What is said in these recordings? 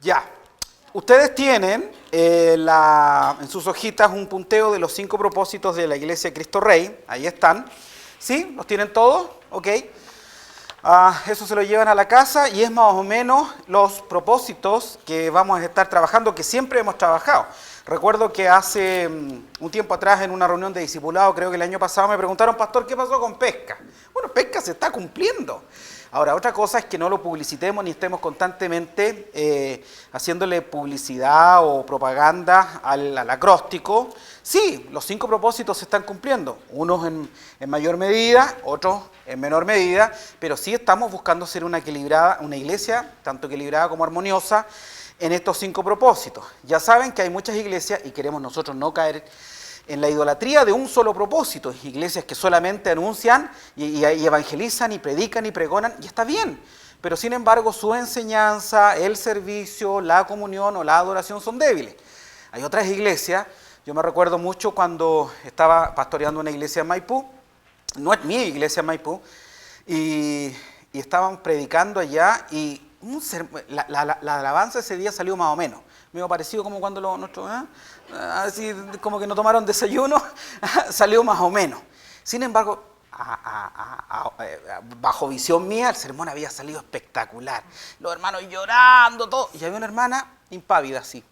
Ya, ustedes tienen en sus hojitas un punteo de los 5 propósitos de la Iglesia de Cristo Rey. Ahí están. ¿Sí? ¿Los tienen todos? Ok. Eso se lo llevan a la casa y es más o menos los propósitos que vamos a estar trabajando, que siempre hemos trabajado. Recuerdo que hace un tiempo atrás en una reunión de discipulado, creo que el año pasado, me preguntaron, pastor, ¿qué pasó con pesca? Bueno, pesca se está cumpliendo. Ahora, otra cosa es que no lo publicitemos ni estemos constantemente haciéndole publicidad o propaganda al acróstico. Sí, los 5 propósitos se están cumpliendo, unos en mayor medida, otros en menor medida, pero sí estamos buscando ser una iglesia tanto equilibrada como armoniosa en estos 5 propósitos. Ya saben que hay muchas iglesias y queremos nosotros no caer en la idolatría de un solo propósito, iglesias que solamente anuncian y evangelizan y predican y pregonan, y está bien, pero sin embargo su enseñanza, el servicio, la comunión o la adoración son débiles. Hay otras iglesias, yo me recuerdo mucho cuando estaba pastoreando una iglesia en Maipú, no es mi iglesia en Maipú, y estaban predicando allá y la alabanza ese día salió más o menos, medio parecido como cuando nuestros, así como que no tomaron desayuno, salió más o menos. Sin embargo, bajo visión mía, el sermón había salido espectacular. Los hermanos llorando, todo. Y había una hermana impávida así,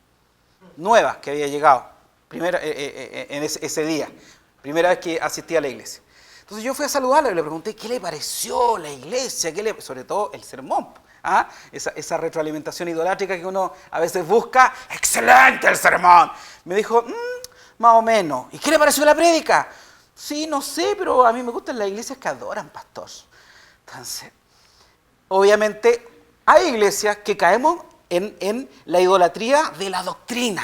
nueva, que había llegado en ese día, primera vez que asistía a la iglesia. Entonces yo fui a saludarla y le pregunté, ¿qué le pareció la iglesia? Sobre todo el sermón. Esa retroalimentación idolátrica que uno a veces busca. ¡Excelente el sermón! Me dijo, más o menos. ¿Y qué le pareció la prédica? Sí, no sé, pero a mí me gustan las iglesias que adoran, pastor. Entonces, obviamente, hay iglesias que caemos en la idolatría de la doctrina.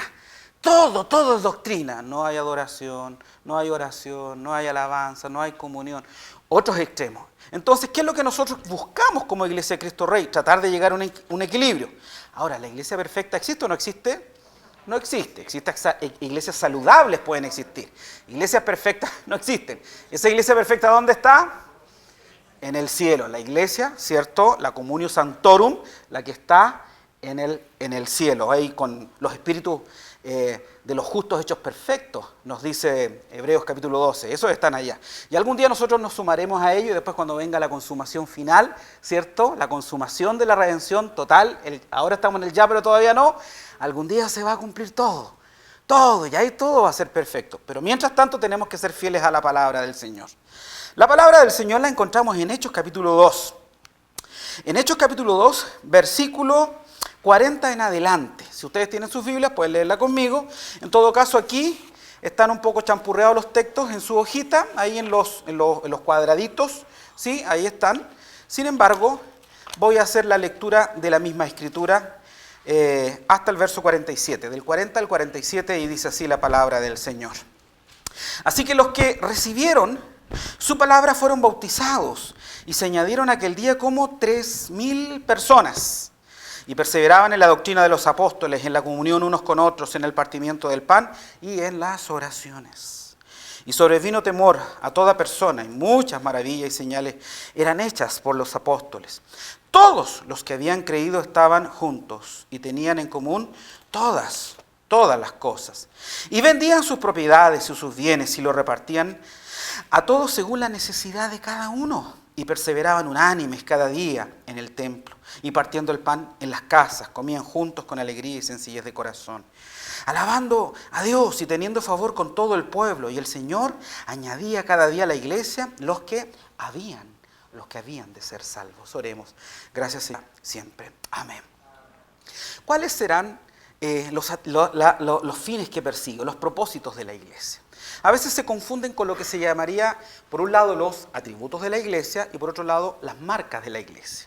Todo es doctrina. No hay adoración, no hay oración, no hay alabanza, no hay comunión. Otros extremos. Entonces, ¿qué es lo que nosotros buscamos como Iglesia de Cristo Rey? Tratar de llegar a un equilibrio. Ahora, ¿la iglesia perfecta existe o no existe? No existe. Iglesias saludables pueden existir. Iglesias perfectas no existen. ¿Esa iglesia perfecta dónde está? En el cielo. La iglesia, ¿cierto? La Communio Sanctorum, la que está en el cielo, ahí con los espíritus de los justos hechos perfectos, nos dice Hebreos capítulo 12, esos están allá. Y algún día nosotros nos sumaremos a ello y después cuando venga la consumación final, ¿cierto? La consumación de la redención total, ahora estamos en el ya pero todavía no, algún día se va a cumplir todo, y ahí todo va a ser perfecto. Pero mientras tanto tenemos que ser fieles a la palabra del Señor. La palabra del Señor la encontramos en Hechos capítulo 2. En Hechos capítulo 2, versículo 40 en adelante. Si ustedes tienen sus Biblias, pueden leerla conmigo. En todo caso, aquí están un poco champurreados los textos en su hojita, ahí en los cuadraditos, ¿sí? Ahí están. Sin embargo, voy a hacer la lectura de la misma escritura hasta el verso 47, del 40 al 47, y dice así la palabra del Señor. Así que los que recibieron su palabra fueron bautizados, y se añadieron aquel día como 3,000 personas. Y perseveraban en la doctrina de los apóstoles, en la comunión unos con otros, en el partimiento del pan y en las oraciones. Y sobrevino temor a toda persona, y muchas maravillas y señales eran hechas por los apóstoles. Todos los que habían creído estaban juntos y tenían en común todas las cosas. Y vendían sus propiedades y sus bienes y lo repartían a todos según la necesidad de cada uno. Y perseveraban unánimes cada día en el templo, y partiendo el pan en las casas, comían juntos con alegría y sencillez de corazón, alabando a Dios y teniendo favor con todo el pueblo. Y el Señor añadía cada día a la iglesia los que habían de ser salvos. Oremos. Gracias, Señor, siempre. Amén. ¿Cuáles serán los fines que persigue, los propósitos de la iglesia? A veces se confunden con lo que se llamaría, por un lado, los atributos de la iglesia y por otro lado, las marcas de la iglesia.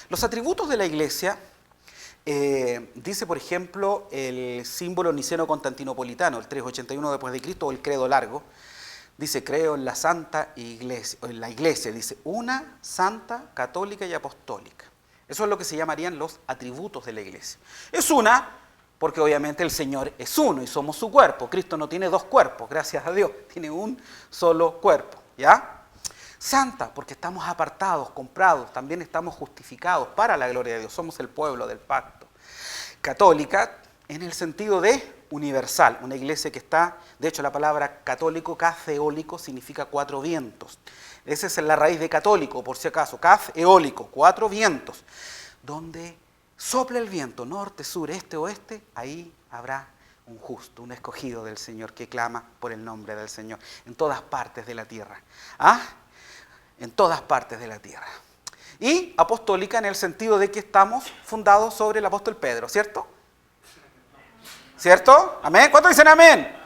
Los atributos de la iglesia, dice por ejemplo el símbolo niceno-constantinopolitano, el 381 después de Cristo, o el credo largo, dice: creo en la santa iglesia, o en la iglesia, dice una santa, católica y apostólica. Eso es lo que se llamarían los atributos de la iglesia. Es una, porque obviamente el Señor es uno y somos su cuerpo. Cristo no tiene dos cuerpos, gracias a Dios, tiene un solo cuerpo, ¿ya? Santa, porque estamos apartados, comprados, también estamos justificados para la gloria de Dios, somos el pueblo del pacto. Católica en el sentido de universal, una iglesia que está, de hecho la palabra católico, catheólico, significa 4 vientos. Esa es la raíz de católico, por si acaso, catheólico, 4 vientos. Donde sople el viento, norte, sur, este, oeste, ahí habrá un justo, un escogido del Señor que clama por el nombre del Señor en todas partes de la tierra. ¿Ah? En todas partes de la tierra. Y apostólica en el sentido de que estamos fundados sobre el apóstol Pedro, ¿cierto? ¿Cierto? ¿Amén? ¿Cuántos dicen amén?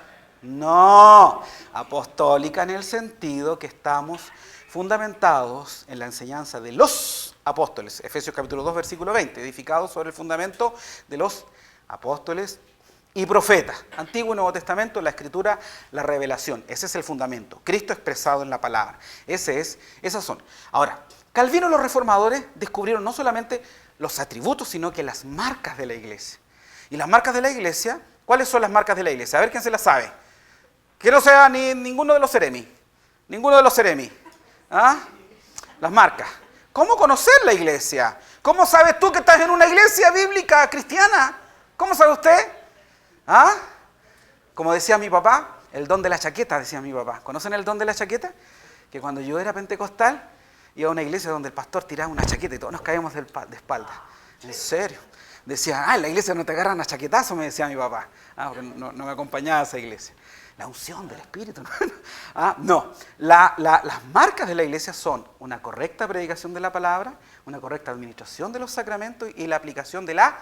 No. Apostólica en el sentido que estamos fundamentados en la enseñanza de los apóstoles. Efesios capítulo 2, versículo 20. Edificados sobre el fundamento de los apóstoles y profetas. Antiguo y Nuevo Testamento, la Escritura, la revelación. Ese es el fundamento. Cristo expresado en la palabra. Esas son. Ahora, Calvino y los reformadores descubrieron no solamente los atributos, sino que las marcas de la iglesia. Y las marcas de la iglesia, ¿cuáles son las marcas de la iglesia? A ver quién se las sabe. Que no sea ninguno de los seremi. Ninguno de los seremi. ¿Ah? Las marcas. ¿Cómo conocer la iglesia? ¿Cómo sabes tú que estás en una iglesia bíblica cristiana? ¿Cómo sabe usted? ¿Ah? Como decía mi papá, el don de la chaqueta, decía mi papá. ¿Conocen el don de la chaqueta? Que cuando yo era pentecostal, iba a una iglesia donde el pastor tiraba una chaqueta y todos nos caíamos de espalda. En serio. Decía, en la iglesia no te agarran a chaquetazo, me decía mi papá. Porque no me acompañaba a esa iglesia. La unción del Espíritu. No, las marcas de la iglesia son una correcta predicación de la palabra, una correcta administración de los sacramentos y la aplicación de la...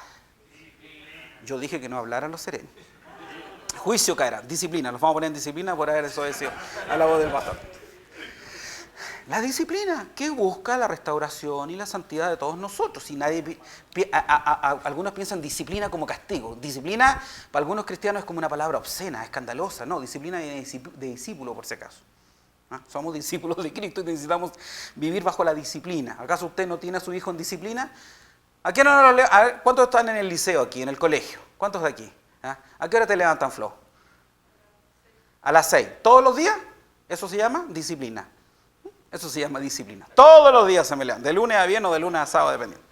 Yo dije que no hablaran los serenos. Juicio caerá, disciplina, los vamos a poner en disciplina por haber desobedecido a la voz del pastor. La disciplina que busca la restauración y la santidad de todos nosotros. Si nadie, algunos piensan disciplina como castigo. Disciplina para algunos cristianos es como una palabra obscena, escandalosa. No, disciplina de discípulo por si acaso. Somos discípulos de Cristo y necesitamos vivir bajo la disciplina. ¿Acaso usted no tiene a su hijo en disciplina? ¿Cuántos están en el liceo aquí, en el colegio? ¿Cuántos de aquí? ¿A qué hora te levantan, Flo? A las 6. ¿Todos los días? Eso se llama disciplina. Eso se llama disciplina. Todos los días se me levantan, de lunes a viernes o de lunes a sábado, dependiendo.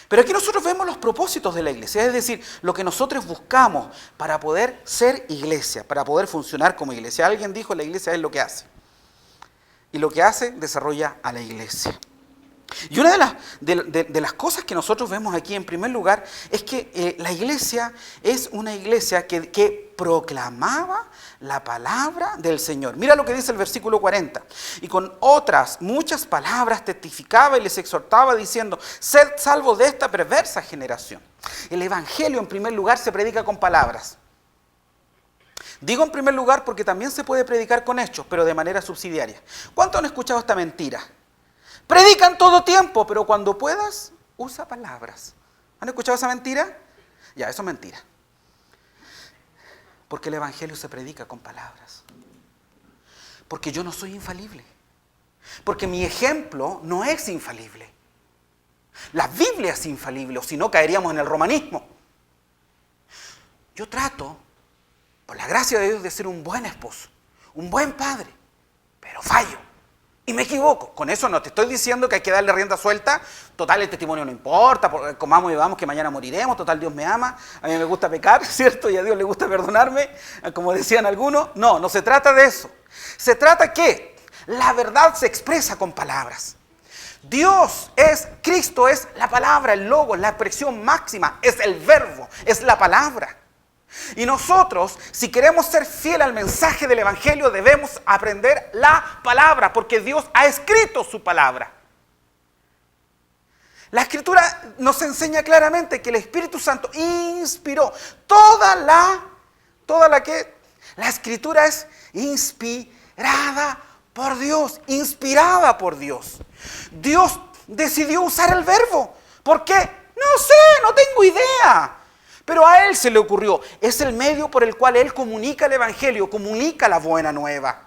Pero aquí nosotros vemos los propósitos de la iglesia, es decir, lo que nosotros buscamos para poder ser iglesia, para poder funcionar como iglesia. Alguien dijo, la iglesia es lo que hace. Y lo que hace, desarrolla a la iglesia. Y una de las cosas que nosotros vemos aquí, en primer lugar, es que la iglesia es una iglesia que proclamaba la palabra del Señor. Mira lo que dice el versículo 40. Y con otras muchas palabras testificaba y les exhortaba diciendo, sed salvos de esta perversa generación. El evangelio en primer lugar se predica con palabras. Digo en primer lugar porque también se puede predicar con hechos, pero de manera subsidiaria. ¿Cuántos han escuchado esta mentira? Predican todo tiempo, pero cuando puedas, usa palabras. ¿Han escuchado esa mentira? Ya, eso es mentira. Porque el evangelio se predica con palabras. Porque yo no soy infalible. Porque mi ejemplo no es infalible. La Biblia es infalible, o si no caeríamos en el romanismo. Yo trato, por la gracia de Dios, de ser un buen esposo, un buen padre, pero fallo. Y me equivoco. Con eso no te estoy diciendo que hay que darle rienda suelta. Total, el testimonio no importa. Comamos y bebamos que mañana moriremos. Total, Dios me ama. A mí me gusta pecar, ¿cierto? Y a Dios le gusta perdonarme, como decían algunos. No se trata de eso. Se trata que la verdad se expresa con palabras. Cristo es la palabra, el logos, la expresión máxima. Es el verbo, es la palabra. Y nosotros, si queremos ser fiel al mensaje del evangelio, debemos aprender la palabra, porque Dios ha escrito su palabra. La escritura nos enseña claramente que el Espíritu Santo inspiró la escritura es inspirada por Dios, inspirada por Dios. Dios decidió usar el verbo. ¿Por qué? No sé, no tengo idea. Pero a Él se le ocurrió. Es el medio por el cual Él comunica el evangelio, comunica la buena nueva.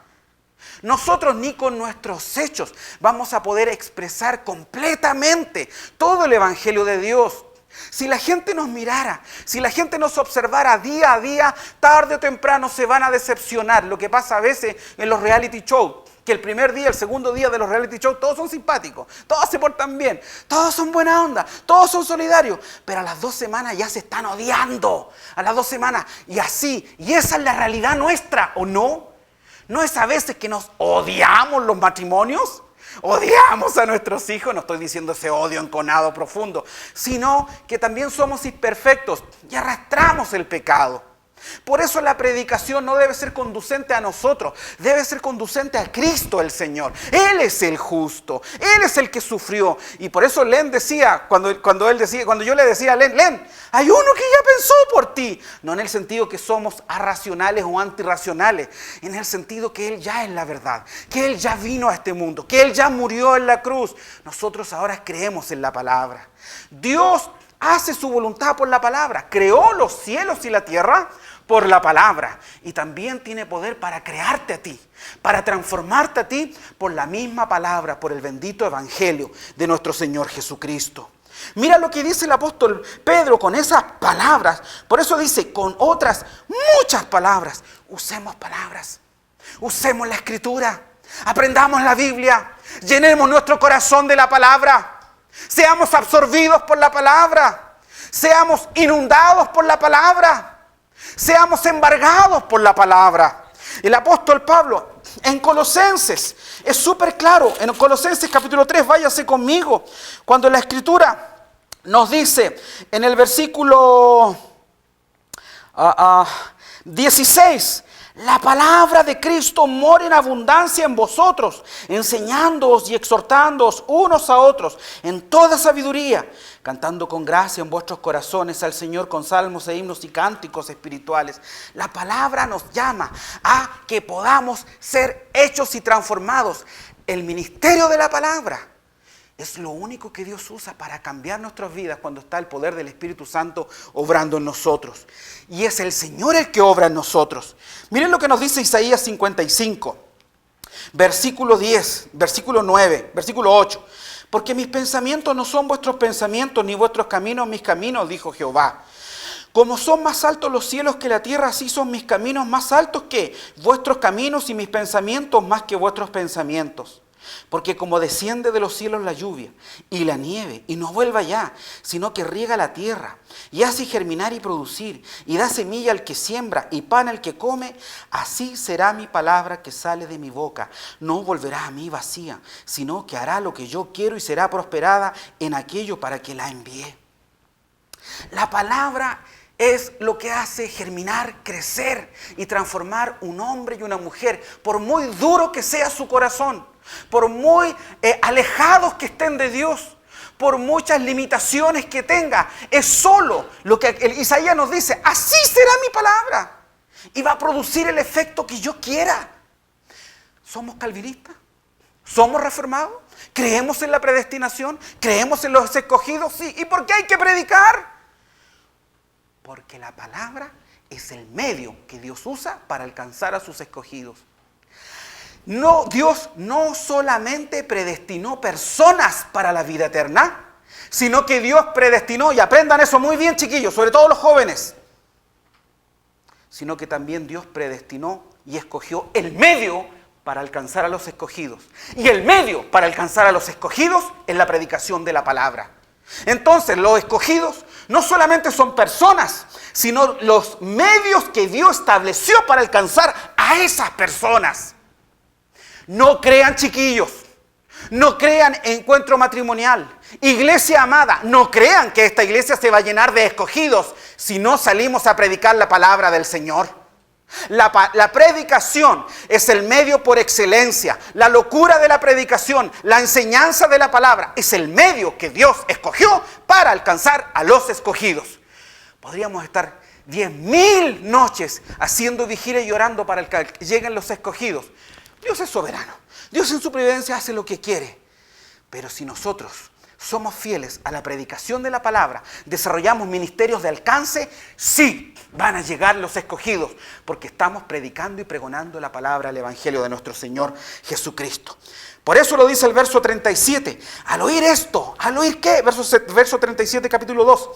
Nosotros ni con nuestros hechos vamos a poder expresar completamente todo el evangelio de Dios. Si la gente nos mirara, si la gente nos observara día a día, tarde o temprano se van a decepcionar. Lo que pasa a veces en los reality shows. que el primer día, el segundo día de los reality shows, todos son simpáticos, todos se portan bien, todos son buena onda, todos son solidarios, pero a las 2 semanas ya se están odiando, a las 2 semanas, y así, y esa es la realidad nuestra, ¿o no? ¿No es a veces que nos odiamos los matrimonios? Odiamos a nuestros hijos, no estoy diciendo ese odio enconado profundo, sino que también somos imperfectos y arrastramos el pecado. Por eso la predicación no debe ser conducente a nosotros, debe ser conducente a Cristo el Señor. Él es el justo, Él es el que sufrió. Y por eso Len decía, cuando yo le decía a Len, hay uno que ya pensó por ti. No en el sentido que somos arracionales o antirracionales, en el sentido que Él ya es la verdad, que Él ya vino a este mundo, que Él ya murió en la cruz. Nosotros ahora creemos en la palabra. Dios hace su voluntad por la palabra, creó los cielos y la tierra por la palabra, y también tiene poder para crearte a ti, para transformarte a ti por la misma palabra, por el bendito evangelio de nuestro Señor Jesucristo. Mira lo que dice el apóstol Pedro con esas palabras. Por eso dice, con otras muchas palabras. Usemos palabras, usemos la escritura, aprendamos la Biblia, llenemos nuestro corazón de la palabra, seamos absorbidos por la palabra, seamos inundados por la palabra, seamos embargados por la palabra. El apóstol Pablo en Colosenses es súper claro. En Colosenses capítulo 3, váyase conmigo, cuando la escritura nos dice en el versículo 16, la palabra de Cristo mora en abundancia en vosotros, enseñándoos y exhortándoos unos a otros en toda sabiduría, cantando con gracia en vuestros corazones al Señor con salmos e himnos y cánticos espirituales. La palabra nos llama a que podamos ser hechos y transformados. El ministerio de la palabra es lo único que Dios usa para cambiar nuestras vidas cuando está el poder del Espíritu Santo obrando en nosotros. Y es el Señor el que obra en nosotros. Miren lo que nos dice Isaías 55, versículo 10, versículo 9, versículo 8. Porque mis pensamientos no son vuestros pensamientos, ni vuestros caminos mis caminos, dijo Jehová. Como son más altos los cielos que la tierra, así son mis caminos más altos que vuestros caminos y mis pensamientos más que vuestros pensamientos. Porque como desciende de los cielos la lluvia y la nieve, y no vuelve allá, sino que riega la tierra, y hace germinar y producir, y da semilla al que siembra, y pan al que come, así será mi palabra que sale de mi boca. No volverá a mí vacía, sino que hará lo que yo quiero y será prosperada en aquello para que la envié. La palabra es lo que hace germinar, crecer y transformar un hombre y una mujer, por muy duro que sea su corazón, por muy alejados que estén de Dios, por muchas limitaciones que tenga. Es solo lo que Isaías nos dice, así será mi palabra, y va a producir el efecto que yo quiera. ¿Somos calvinistas? ¿Somos reformados? ¿Creemos en la predestinación? ¿Creemos en los escogidos? Sí. ¿Y por qué hay que predicar? Porque la palabra es el medio que Dios usa para alcanzar a sus escogidos. No, Dios no solamente predestinó personas para la vida eterna, sino que Dios predestinó, y aprendan eso muy bien, chiquillos, sobre todo los jóvenes, sino que también Dios predestinó y escogió el medio para alcanzar a los escogidos. Y el medio para alcanzar a los escogidos es la predicación de la palabra. Entonces, los escogidos no solamente son personas, sino los medios que Dios estableció para alcanzar a esas personas. No crean, chiquillos, no crean encuentro matrimonial. Iglesia amada, no crean que esta iglesia se va a llenar de escogidos si no salimos a predicar la palabra del Señor. La predicación es el medio por excelencia. La locura de la predicación, la enseñanza de la palabra, es el medio que Dios escogió para alcanzar a los escogidos. Podríamos estar 10.000 noches haciendo vigilia y orando para que lleguen los escogidos. Dios es soberano. Dios en su providencia hace lo que quiere. Pero si nosotros somos fieles a la predicación de la palabra, desarrollamos ministerios de alcance, sí, van a llegar los escogidos, porque estamos predicando y pregonando la palabra, el evangelio de nuestro Señor Jesucristo. Por eso lo dice el verso 37. Al oír esto, ¿al oír qué? Verso 37, capítulo 2.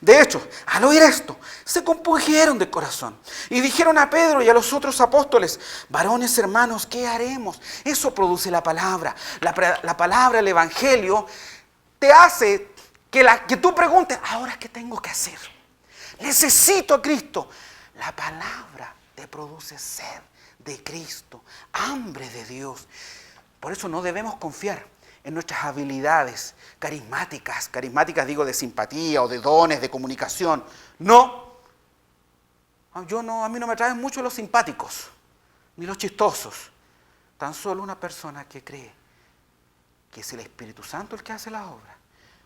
De hecho, al oír esto, se compungieron de corazón y dijeron a Pedro y a los otros apóstoles: varones hermanos, ¿qué haremos? Eso produce la palabra. La palabra, el evangelio, te hace que tú preguntes: ¿ahora qué tengo que hacer? Necesito a Cristo. La palabra te produce sed de Cristo, hambre de Dios. Por eso no debemos confiar en nuestras habilidades carismáticas digo de simpatía o de dones, de comunicación. No. A mí no me atraen mucho los simpáticos, ni los chistosos. Tan solo una persona que cree que es el Espíritu Santo el que hace la obra.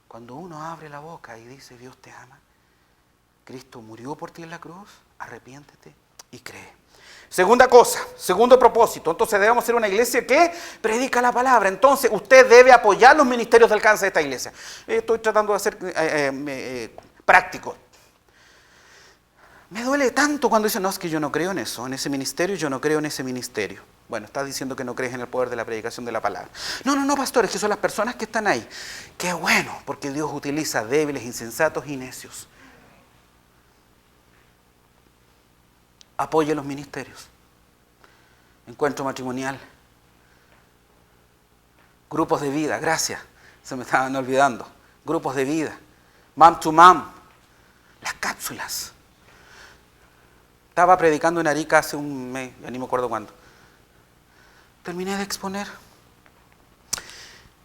Cuando uno abre la boca y dice: Dios te ama, Cristo murió por ti en la cruz, arrepiéntete y cree. Segunda cosa, segundo propósito. Entonces debemos ser una iglesia que predica la palabra. Entonces usted debe apoyar los ministerios de alcance de esta iglesia. Estoy tratando de ser práctico. Me duele tanto cuando dicen: no, es que yo no creo en eso, en ese ministerio, yo no creo en ese ministerio. Bueno, estás diciendo que no crees en el poder de la predicación de la palabra. No, pastores, que son las personas que están ahí. Qué bueno, porque Dios utiliza débiles, insensatos y necios. Apoye los ministerios. Encuentro matrimonial. Grupos de vida, gracias. Se me estaban olvidando. Grupos de vida. Mom to mom. Las cápsulas. Estaba predicando en Arica hace un mes, ya ni me acuerdo cuándo. Terminé de exponer.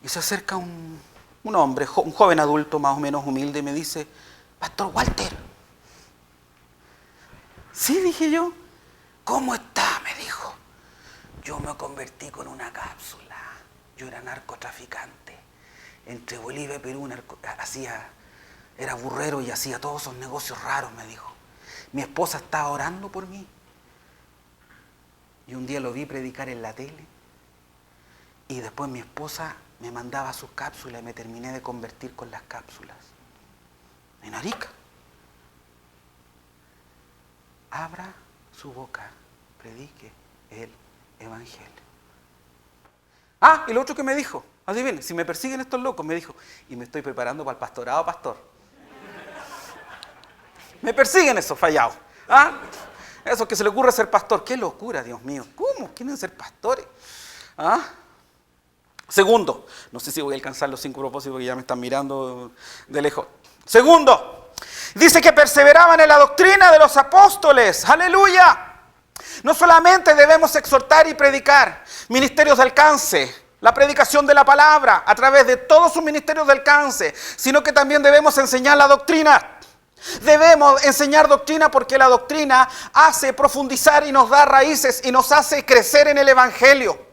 Y se acerca un hombre, un joven adulto más o menos humilde, y me dice: Pastor Walter. Sí, dije yo. ¿Cómo está? Me dijo. Yo me convertí con una cápsula. Yo era narcotraficante. Entre Bolivia y Perú era burrero y hacía todos esos negocios raros, me dijo. Mi esposa estaba orando por mí. Y un día lo vi predicar en la tele. Y después mi esposa me mandaba sus cápsulas y me terminé de convertir con las cápsulas. En Arica. Abra su boca, predique el evangelio. Y lo otro que me dijo, adivinen, si me persiguen estos locos, me dijo: y me estoy preparando para el pastorado, pastor. Me persiguen esos fallados. Esos que se les ocurre ser pastor. ¡Qué locura, Dios mío! ¿Cómo quieren ser pastores? Segundo, no sé si voy a alcanzar los 5 propósitos porque ya me están mirando de lejos. Segundo, dice que perseveraban en la doctrina de los apóstoles. ¡Aleluya! No solamente debemos exhortar y predicar ministerios de alcance, la predicación de la palabra a través de todos sus ministerios de alcance, sino que también debemos enseñar la doctrina. Debemos enseñar doctrina porque la doctrina hace profundizar y nos da raíces y nos hace crecer en el evangelio.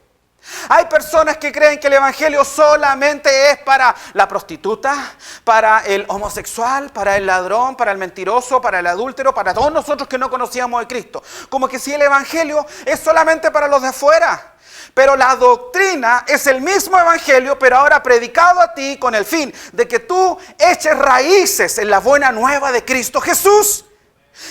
Hay personas que creen que el evangelio solamente es para la prostituta, para el homosexual, para el ladrón, para el mentiroso, para el adúltero, para todos nosotros que no conocíamos de Cristo. Como que si el evangelio es solamente para los de afuera. Pero la doctrina es el mismo evangelio, pero ahora predicado a ti con el fin de que tú eches raíces en la buena nueva de Cristo Jesús.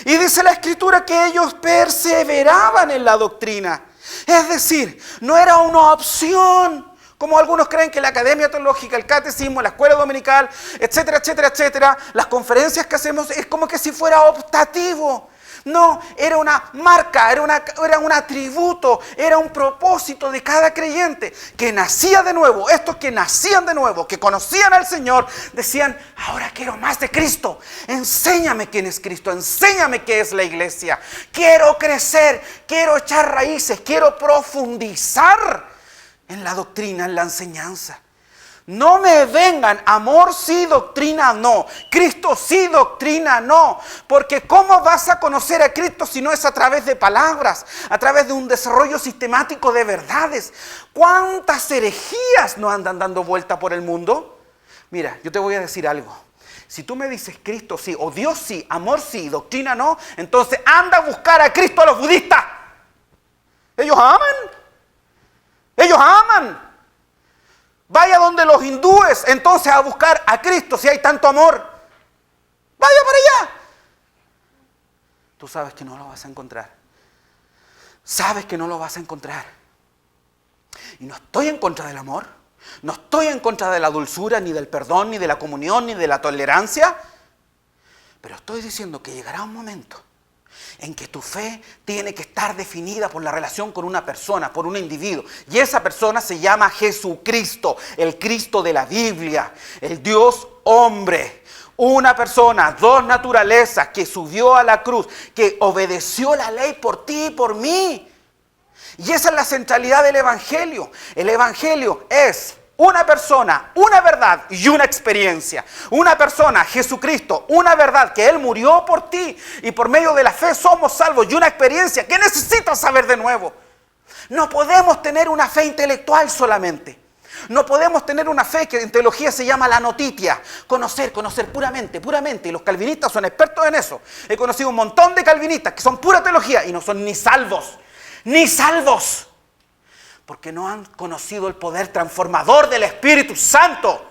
Y dice la Escritura que ellos perseveraban en la doctrina. Es decir, no era una opción, como algunos creen que la academia teológica, el catecismo, la escuela dominical, etcétera, etcétera, etcétera, las conferencias que hacemos es como que si fuera optativo. No, era una marca, era un atributo, era un propósito de cada creyente que nacía de nuevo. Estos que nacían de nuevo, que conocían al Señor, decían: ahora quiero más de Cristo. Enséñame quién es Cristo, enséñame qué es la iglesia. Quiero crecer, quiero echar raíces, quiero profundizar en la doctrina, en la enseñanza. No me vengan, amor sí, doctrina no. Cristo sí, doctrina no. Porque ¿cómo vas a conocer a Cristo si no es a través de palabras? A través de un desarrollo sistemático de verdades. ¿Cuántas herejías no andan dando vuelta por el mundo? Mira, yo te voy a decir algo. Si tú me dices Cristo sí, o Dios sí, amor sí, doctrina no, entonces anda a buscar a Cristo a los budistas. Ellos aman. Ellos aman. Vaya donde los hindúes, entonces a buscar a Cristo si hay tanto amor. Vaya para allá. Tú sabes que no lo vas a encontrar. Sabes que no lo vas a encontrar. Y no estoy en contra del amor. No estoy en contra de la dulzura, ni del perdón, ni de la comunión, ni de la tolerancia. Pero estoy diciendo que llegará un momento en que tu fe tiene que estar definida por la relación con una persona, por un individuo. Y esa persona se llama Jesucristo, el Cristo de la Biblia, el Dios hombre. Una persona, dos naturalezas, que subió a la cruz, que obedeció la ley por ti y por mí. Y esa es la centralidad del Evangelio. El Evangelio es una persona, una verdad y una experiencia. Una persona, Jesucristo, una verdad, que Él murió por ti y por medio de la fe somos salvos, y una experiencia que necesitas saber de nuevo. No podemos tener una fe intelectual solamente. No podemos tener una fe que en teología se llama la notitia. Conocer puramente. Y los calvinistas son expertos en eso. He conocido un montón de calvinistas que son pura teología y no son ni salvos. Ni salvos. Porque no han conocido el poder transformador del Espíritu Santo.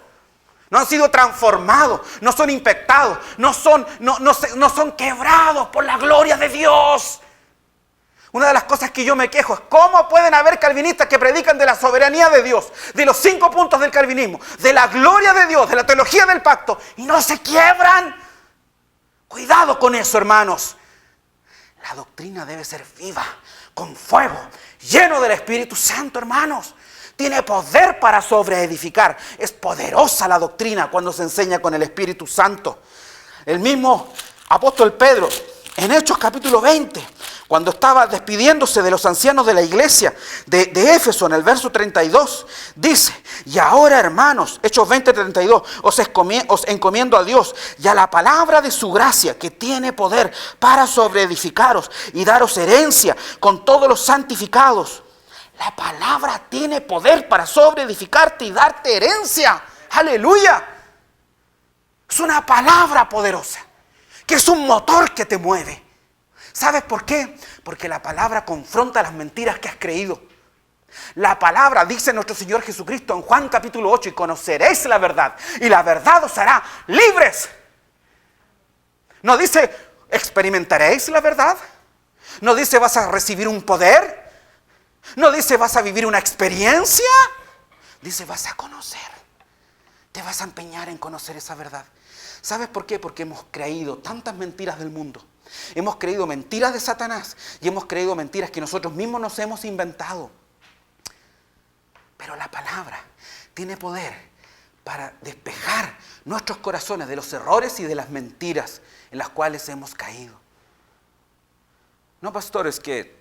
No han sido transformados, no son impactados, no son quebrados por la gloria de Dios. Una de las cosas que yo me quejo es cómo pueden haber calvinistas que predican de la soberanía de Dios, de los 5 puntos del calvinismo, de la gloria de Dios, de la teología del pacto, y no se quiebran. Cuidado con eso, hermanos. La doctrina debe ser viva, con fuego, lleno del Espíritu Santo, hermanos. Tiene poder para sobreedificar. Es poderosa la doctrina cuando se enseña con el Espíritu Santo. El mismo apóstol Pedro, en Hechos capítulo 20, cuando estaba despidiéndose de los ancianos de la iglesia de Éfeso, en el verso 32, dice: y ahora, hermanos, Hechos 20:32, os encomiendo a Dios y a la palabra de su gracia, que tiene poder para sobreedificaros y daros herencia con todos los santificados. La palabra tiene poder para sobreedificarte y darte herencia. ¡Aleluya! Es una palabra poderosa, que es un motor que te mueve. ¿Sabes por qué? Porque la palabra confronta las mentiras que has creído. La palabra, dice nuestro Señor Jesucristo en Juan capítulo 8, y conoceréis la verdad, y la verdad os hará libres. No dice, experimentaréis la verdad. No dice, vas a recibir un poder. No dice, vas a vivir una experiencia. Dice, vas a conocer. Te vas a empeñar en conocer esa verdad. ¿Sabes por qué? Porque hemos creído tantas mentiras del mundo. Hemos creído mentiras de Satanás y hemos creído mentiras que nosotros mismos nos hemos inventado. Pero la palabra tiene poder para despejar nuestros corazones de los errores y de las mentiras en las cuales hemos caído. No, pastor, es que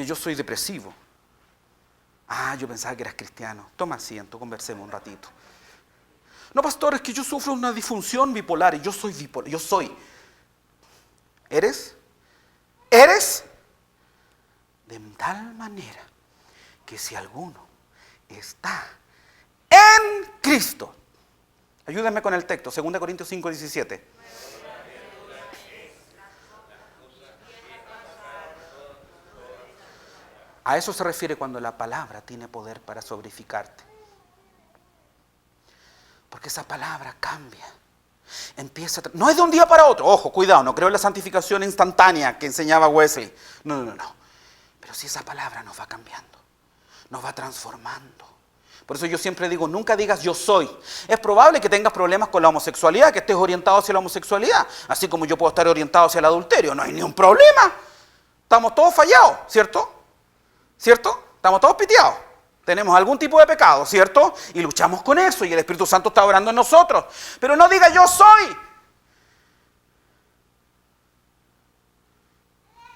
yo soy depresivo. Ah, yo pensaba que eras cristiano. Toma asiento, conversemos un ratito. No, pastor, es que yo sufro una disfunción bipolar y yo soy bipolar. Yo soy. ¿Eres? De tal manera que si alguno está en Cristo. Ayúdenme con el texto, 2 Corintios 5:17. A eso se refiere cuando la palabra tiene poder para sobreedificarte. Porque esa palabra cambia. No es de un día para otro. Ojo, cuidado, no creo en la santificación instantánea que enseñaba Wesley. No. Pero si esa palabra nos va cambiando, nos va transformando. Por eso yo siempre digo, nunca digas yo soy. Es probable que tengas problemas con la homosexualidad, que estés orientado hacia la homosexualidad, así como yo puedo estar orientado hacia el adulterio. No hay ni un problema. Estamos todos fallados, ¿cierto? Estamos todos piteados. Tenemos algún tipo de pecado, ¿cierto? Y luchamos con eso y el Espíritu Santo está obrando en nosotros. Pero no diga yo soy.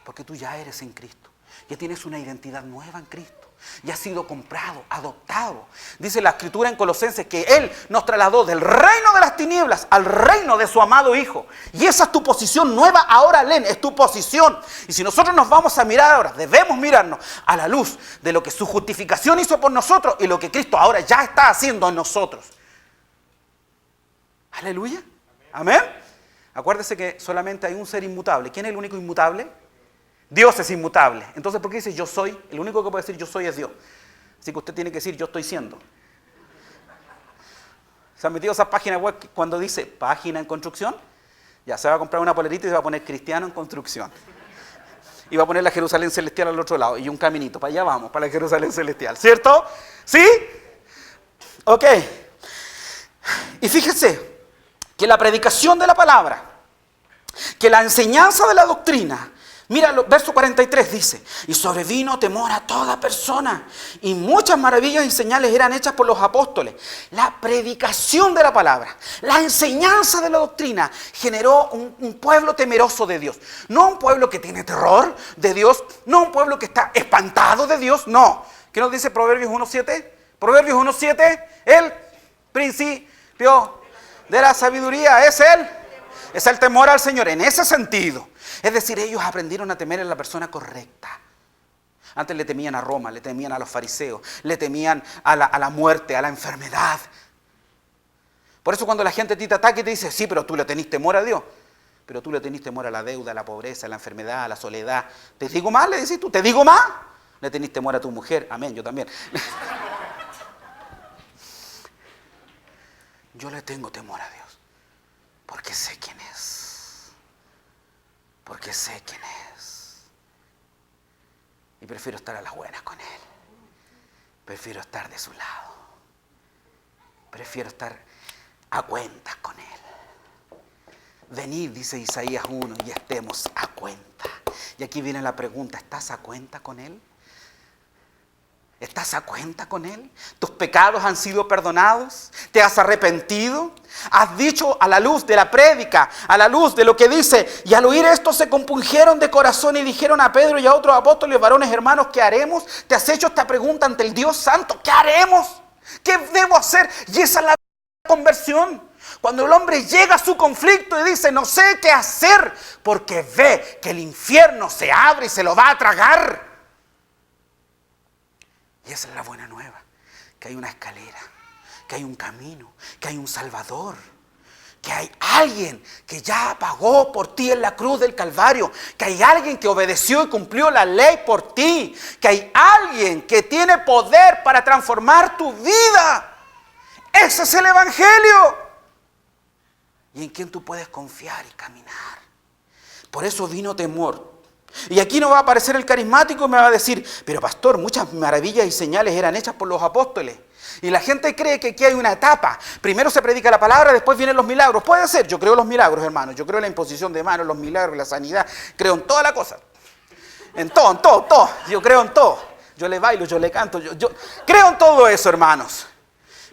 Porque tú ya eres en Cristo. Ya tienes una identidad nueva en Cristo. Ya has sido comprado, adoptado. Dice la Escritura en Colosenses que Él nos trasladó del reino de las tinieblas al reino de su amado Hijo. Y esa es tu posición nueva ahora, Len, es tu posición. Y si nosotros nos vamos a mirar ahora, debemos mirarnos a la luz de lo que su justificación hizo por nosotros y lo que Cristo ahora ya está haciendo en nosotros. Aleluya. Amén. Acuérdese que solamente hay un ser inmutable. ¿Quién es el único inmutable? Dios es inmutable. Entonces, ¿por qué dice yo soy? El único que puede decir yo soy es Dios. Así que usted tiene que decir yo estoy siendo. ¿Se han metido a esa página web cuando dice página en construcción? Ya, se va a comprar una polerita y se va a poner cristiano en construcción. Y va a poner la Jerusalén celestial al otro lado. Y un caminito, para allá vamos, para la Jerusalén celestial. ¿Cierto? ¿Sí? Ok. Y fíjese que la predicación de la palabra que la enseñanza de la doctrina, mira, verso 43 dice, y sobrevino temor a toda persona, y muchas maravillas y señales eran hechas por los apóstoles. La predicación de la palabra, la enseñanza de la doctrina generó un pueblo temeroso de Dios. No un pueblo que tiene terror de Dios, no un pueblo que está espantado de Dios, no. ¿Qué nos dice Proverbios 1.7? Proverbios 1.7, el principio de la sabiduría es el temor al Señor, en ese sentido. Es decir, ellos aprendieron a temer a la persona correcta. Antes le temían a Roma, le temían a los fariseos, le temían a la muerte, a la enfermedad. Por eso cuando la gente te ataca y te dice, sí, pero tú le tenés temor a Dios. Pero tú le tenés temor a la deuda, a la pobreza, a la enfermedad, a la soledad. ¿Te digo más? Le decís tú, ¿te digo más? Le tenés temor a tu mujer. Amén, yo también. Yo le tengo temor a Dios, porque sé quién es. Porque sé quién es. Y prefiero estar a las buenas con Él. Prefiero estar de su lado. Prefiero estar a cuentas con Él. Venid, dice Isaías 1, y estemos a cuenta. Y aquí viene la pregunta, ¿estás a cuenta con Él? ¿Estás a cuenta con Él? ¿Tus pecados han sido perdonados? ¿Te has arrepentido? ¿Has dicho a la luz de la prédica, a la luz de lo que dice? Y al oír esto se compungieron de corazón y dijeron a Pedro y a otros apóstoles, varones hermanos, ¿qué haremos? ¿Te has hecho esta pregunta ante el Dios Santo? ¿Qué haremos? ¿Qué debo hacer? Y esa es la conversión. Cuando el hombre llega a su conflicto y dice, no sé qué hacer, porque ve que el infierno se abre y se lo va a tragar. Y esa es la buena nueva, que hay una escalera, que hay un camino, que hay un Salvador, que hay alguien que ya pagó por ti en la cruz del Calvario, que hay alguien que obedeció y cumplió la ley por ti, que hay alguien que tiene poder para transformar tu vida. Ese es el Evangelio. Y en quien tú puedes confiar y caminar. Por eso vino temor. Y aquí no va a aparecer el carismático y me va a decir, pero pastor, muchas maravillas y señales eran hechas por los apóstoles. Y la gente cree que aquí hay una etapa. Primero se predica la palabra, después vienen los milagros. Puede ser, yo creo en los milagros, hermanos. Yo creo en la imposición de manos, los milagros, la sanidad. Creo en toda la cosa. En todo. Yo creo en todo. Yo le bailo, yo le canto. Yo creo en todo eso, hermanos.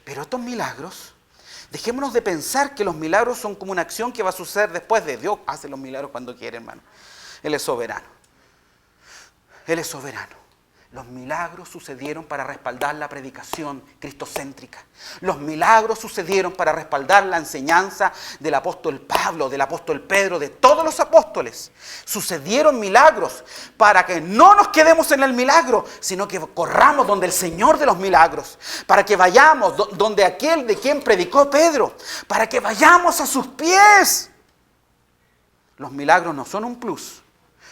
Pero estos milagros, dejémonos de pensar que los milagros son como una acción que va a suceder después de Dios. Hace los milagros cuando quiere, hermano. Él es soberano. Él es soberano. Los milagros sucedieron para respaldar la predicación cristocéntrica. Los milagros sucedieron para respaldar la enseñanza del apóstol Pablo, del apóstol Pedro, de todos los apóstoles. Sucedieron milagros para que no nos quedemos en el milagro, sino que corramos donde el Señor de los milagros. Para que vayamos donde aquel de quien predicó Pedro. Para que vayamos a sus pies. Los milagros no son un plus,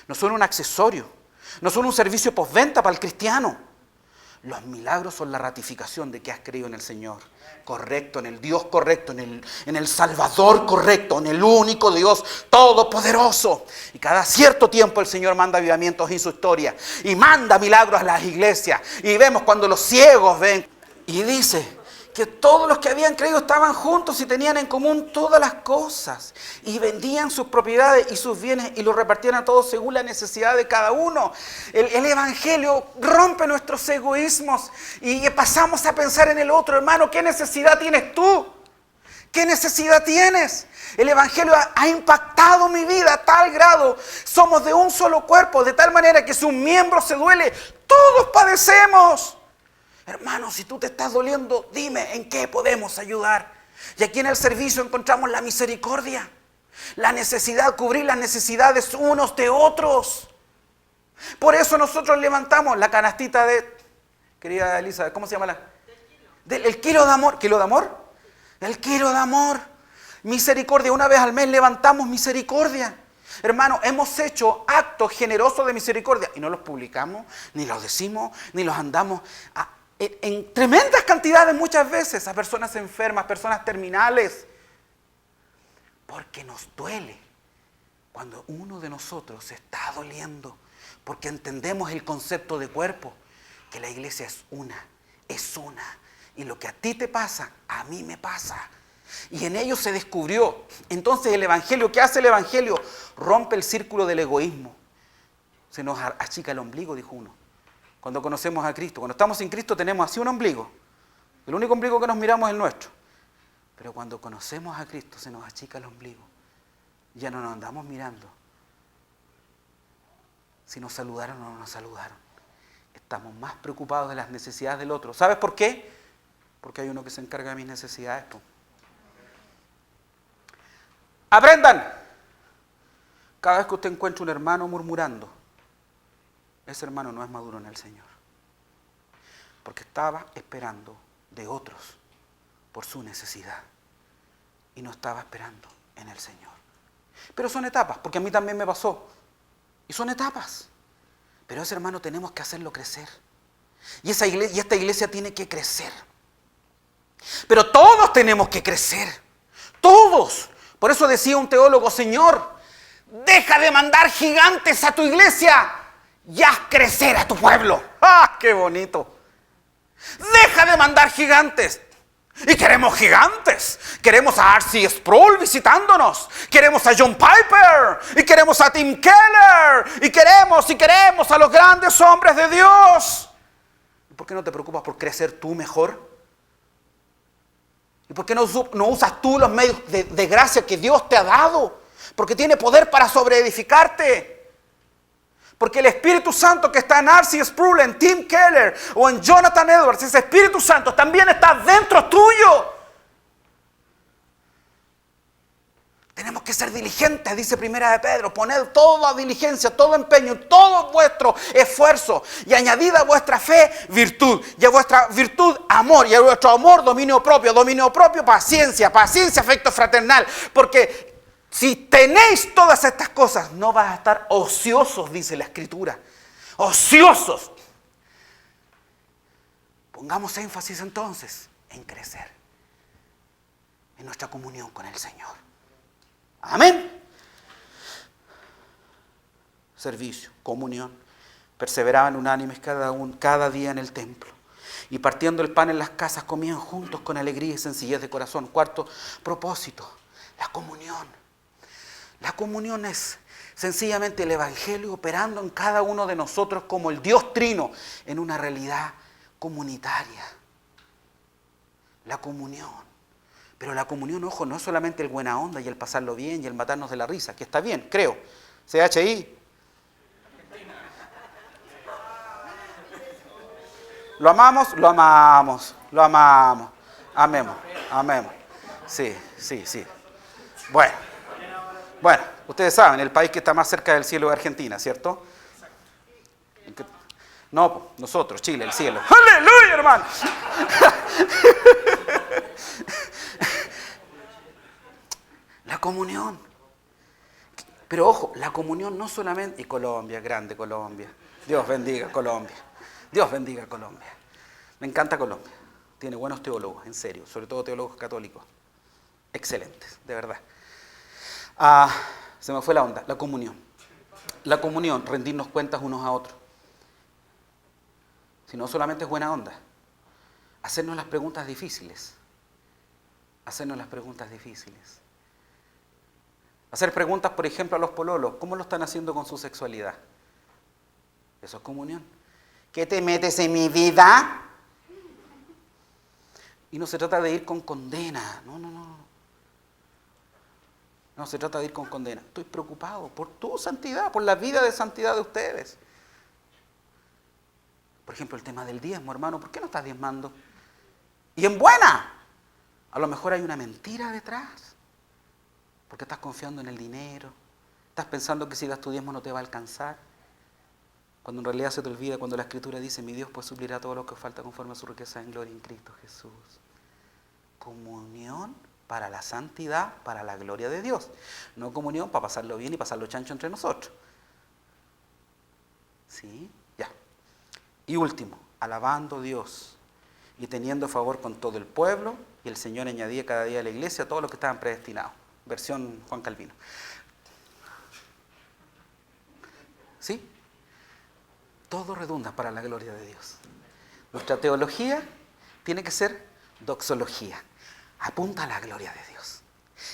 no son un accesorio. No son un servicio postventa para el cristiano. Los milagros son la ratificación de que has creído en el Señor correcto, en el Dios correcto, en el Salvador correcto, en el único Dios todopoderoso. Y cada cierto tiempo el Señor manda avivamientos en su historia y manda milagros a las iglesias. Y vemos cuando los ciegos ven y dice que todos los que habían creído estaban juntos y tenían en común todas las cosas. Y vendían sus propiedades y sus bienes y los repartían a todos según la necesidad de cada uno. El Evangelio rompe nuestros egoísmos y pasamos a pensar en el otro. Hermano, ¿qué necesidad tienes tú? ¿Qué necesidad tienes? El Evangelio ha impactado mi vida a tal grado. Somos de un solo cuerpo, de tal manera que si un miembro se duele, todos padecemos. Hermano, si tú te estás doliendo, dime en qué podemos ayudar. Y aquí en el servicio encontramos la misericordia, la necesidad, cubrir las necesidades unos de otros. Por eso nosotros levantamos la canastita de, querida Elisa, ¿cómo se llama el kilo de amor? ¿Kilo de amor? El kilo de amor. Misericordia, una vez al mes levantamos misericordia. Hermano, hemos hecho actos generosos de misericordia y no los publicamos, ni los decimos, ni los andamos en tremendas cantidades muchas veces a personas enfermas, personas terminales. Porque nos duele cuando uno de nosotros se está doliendo, porque entendemos el concepto de cuerpo, que la iglesia es una, y lo que a ti te pasa, a mí me pasa. Y en ellos se descubrió. Entonces el Evangelio, ¿qué hace el Evangelio? rompe el círculo del egoísmo. Se nos achica el ombligo, dijo uno. Cuando conocemos a Cristo. Cuando estamos sin Cristo tenemos así un ombligo. El único ombligo que nos miramos es el nuestro. Pero cuando conocemos a Cristo se nos achica el ombligo. Ya no nos andamos mirando si nos saludaron o no nos saludaron. Estamos más preocupados de las necesidades del otro. ¿Sabes por qué? Porque hay uno que se encarga de mis necesidades. Aprendan. Cada vez que usted encuentre un hermano murmurando, ese hermano no es maduro en el Señor. Porque estaba esperando de otros por su necesidad y no estaba esperando en el Señor. Pero son etapas, porque a mí también me pasó. Y son etapas. Pero ese hermano tenemos que hacerlo crecer. Y esta iglesia tiene que crecer. Pero todos tenemos que crecer. Todos. Por eso decía un teólogo: Señor, deja de mandar gigantes a tu iglesia y haz crecer a tu pueblo. ¡Ah, qué bonito! Deja de mandar gigantes. Y queremos gigantes. Queremos a R.C. Sproul visitándonos. Queremos a John Piper. Y queremos a Tim Keller. Y queremos a los grandes hombres de Dios. ¿Y por qué no te preocupas por crecer tú mejor? ¿Y por qué no usas tú los medios de gracia que Dios te ha dado? Porque tiene poder para sobreedificarte. Porque el Espíritu Santo que está en R.C. Sproul, en Tim Keller o en Jonathan Edwards, ese Espíritu Santo también está dentro tuyo. Tenemos que ser diligentes, dice Primera de Pedro. Poned toda diligencia, todo empeño, todo vuestro esfuerzo. Y añadid a vuestra fe virtud. Y a vuestra virtud amor. Y a vuestro amor dominio propio. Dominio propio paciencia. Paciencia afecto fraternal. Porque si tenéis todas estas cosas, no vas a estar ociosos, dice la Escritura. Ociosos. Pongamos énfasis entonces en crecer. En nuestra comunión con el Señor. Amén. Servicio, comunión. Perseveraban unánimes cada día en el templo. Y partiendo el pan en las casas, comían juntos con alegría y sencillez de corazón. Cuarto propósito, la comunión. La comunión es sencillamente el Evangelio operando en cada uno de nosotros como el Dios Trino en una realidad comunitaria. La comunión. Pero la comunión, ojo, no es solamente el buena onda y el pasarlo bien y el matarnos de la risa, que está bien, creo. CHI. ¿Lo amamos? Lo amamos. Lo amamos. Amemos. Amemos. Sí. Bueno, ustedes saben, el país que está más cerca del cielo es Argentina, ¿cierto? No, nosotros, Chile, el cielo. ¡Aleluya, hermano! La comunión. Pero ojo, la comunión no solamente... Y Colombia, grande Colombia. Dios bendiga Colombia. Dios bendiga Colombia. Me encanta Colombia. Tiene buenos teólogos, en serio. Sobre todo teólogos católicos. Excelentes, de verdad. Se me fue la onda. La comunión. La comunión, rendirnos cuentas unos a otros. Si no solamente es buena onda. Hacernos las preguntas difíciles. Hacernos las preguntas difíciles. Hacer preguntas, por ejemplo, a los pololos. ¿Cómo lo están haciendo con su sexualidad? Eso es comunión. ¿Qué te metes en mi vida? Y no se trata de ir con condena. No se trata de ir con condena. Estoy preocupado por tu santidad, por la vida de santidad de ustedes. Por ejemplo, el tema del diezmo, hermano. ¿Por qué no estás diezmando? Y en buena. A lo mejor hay una mentira detrás. Porque estás confiando en el dinero. Estás pensando que si das tu diezmo no te va a alcanzar. Cuando en realidad se te olvida cuando la Escritura dice: mi Dios pues suplirá todo lo que os falta conforme a su riqueza en gloria en Cristo Jesús. Comunión para la santidad, para la gloria de Dios. No comunión para pasarlo bien y pasarlo chancho entre nosotros. ¿Sí? Ya. Y último, alabando a Dios y teniendo favor con todo el pueblo, y el Señor añadía cada día a la iglesia a todos los que estaban predestinados. Versión Juan Calvino. ¿Sí? Todo redunda para la gloria de Dios. Nuestra teología tiene que ser doxología. Apunta a la gloria de Dios.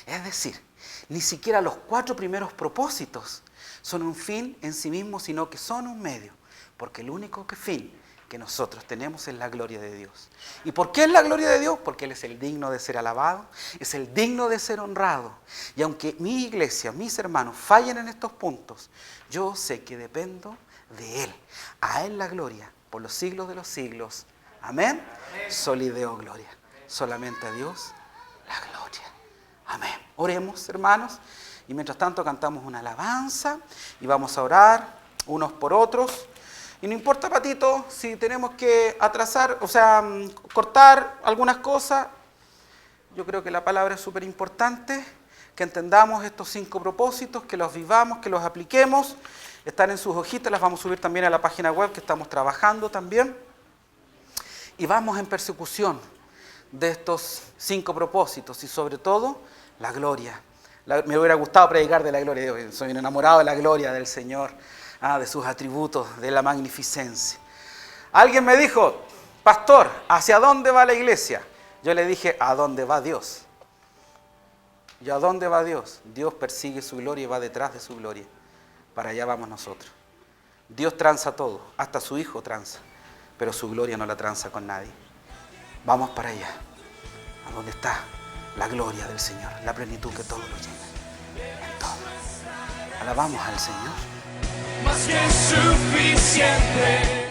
Es decir, Ni siquiera los 4 primeros propósitos son un fin en sí mismos, sino que son un medio. Porque el único fin que nosotros tenemos es la gloria de Dios. ¿Y por qué es la gloria de Dios? Porque Él es el digno de ser alabado, es el digno de ser honrado. Y aunque mi iglesia, mis hermanos fallen en estos puntos, yo sé que dependo de Él. A Él la gloria por los siglos de los siglos. Amén. Soli Deo gloria. Solamente a Dios la gloria. Amén. Oremos, hermanos. Y mientras tanto cantamos una alabanza y vamos a orar unos por otros. Y no importa, Patito, si tenemos que atrasar, cortar algunas cosas. Yo creo que la palabra es súper importante, que entendamos estos 5 propósitos, que los vivamos, que los apliquemos. Están en sus hojitas, las vamos a subir también a la página web que estamos trabajando también. Y vamos en persecución de estos 5 propósitos y sobre todo la gloria. Me hubiera gustado predicar de la gloria de Dios. Soy un enamorado de la gloria del Señor. De sus atributos, de la magnificencia. Alguien me dijo, pastor, ¿hacia dónde va la iglesia? Yo le dije, ¿a dónde va Dios? ¿Y a dónde va Dios? Dios persigue su gloria y va detrás de su gloria. Para allá vamos nosotros. Dios tranza todo, hasta su Hijo tranza, pero su gloria no la tranza con nadie. Vamos para allá, a donde está la gloria del Señor, la plenitud que todo lo llena, en todo. Alabamos al Señor. Más que suficiente.